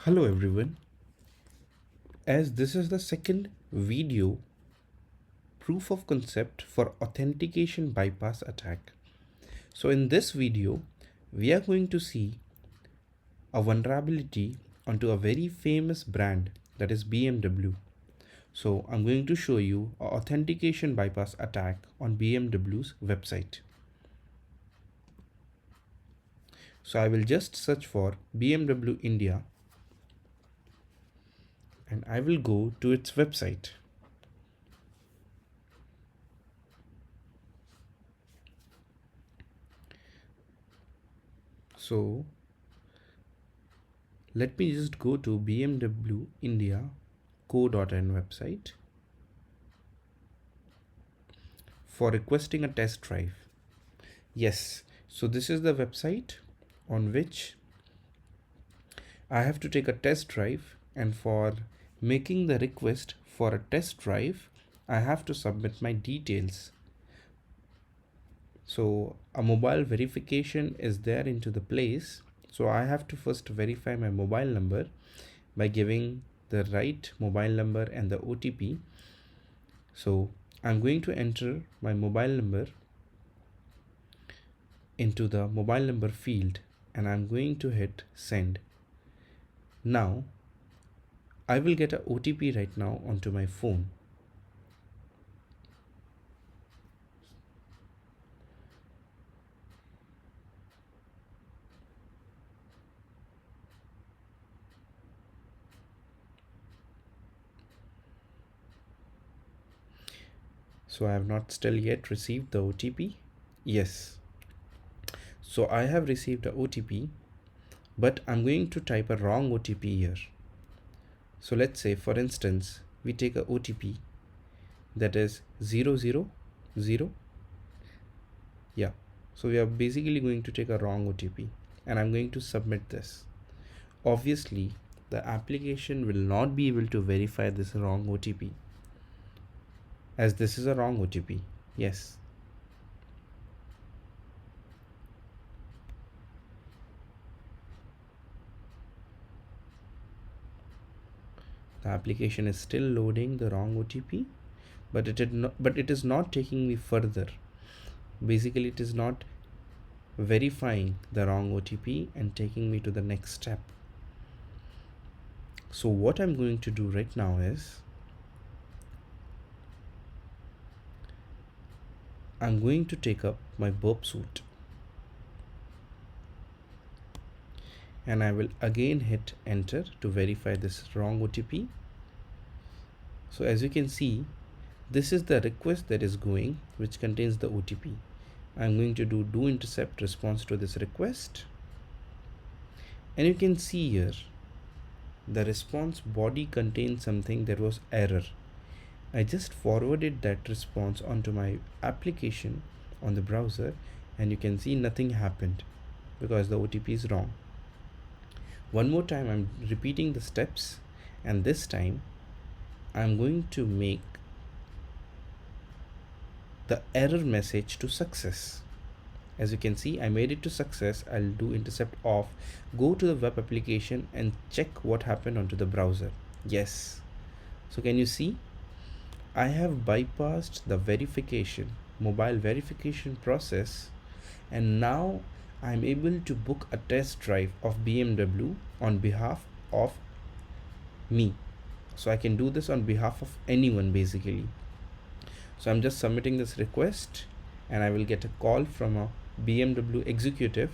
Hello everyone. As this is the second video proof of concept for authentication bypass attack. So in this video, we are going to see a vulnerability onto a very famous brand, that is BMW. So I'm going to show you an authentication bypass attack on BMW's website. So I will just search for BMW India and I will go to its website. So let me just go to BMW India co.in website for requesting a test drive. Yes, so this is the website on which I have to take a test drive, and for making the request for a test drive, I have to submit my details. So a mobile verification is there into the place. So I have to first verify my mobile number by giving the right mobile number and the OTP. So I'm going to enter my mobile number into the mobile number field and I'm going to hit send. Now I will get an OTP right now onto my phone. So I have not still yet received the OTP. Yes. So I have received a OTP, but I'm going to type a wrong OTP here. So let's say, for instance, we take a OTP that is 000. Yeah. So we are basically going to take a wrong OTP and I'm going to submit this. Obviously, the application will not be able to verify this wrong OTP as this is a wrong OTP. Yes. The application is still loading the wrong OTP, but it is not taking me further. Basically, it is not verifying the wrong OTP and taking me to the next step. So what I'm going to do right now is I'm going to take up my Burp suite and I will again hit enter to verify this wrong OTP. So as you can see, this is the request that is going, which contains the OTP. I'm going to do intercept response to this request, and you can see here the response body contains something that was error. I just forwarded that response onto my application on the browser and you can see nothing happened because the OTP is wrong. One more time I'm repeating the steps, and this time I'm going to make the error message to success. As you can see, I made it to success. I'll do intercept off, go to the web application and check what happened onto the browser. Yes. So can you see? I have bypassed the mobile verification process, and now I'm able to book a test drive of BMW on behalf of me. So I can do this on behalf of anyone basically. So I'm just submitting this request and I will get a call from a BMW executive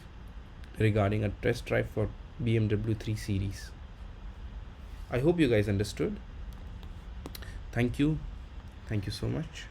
regarding a test drive for BMW 3 Series. I hope you guys understood. Thank you so much.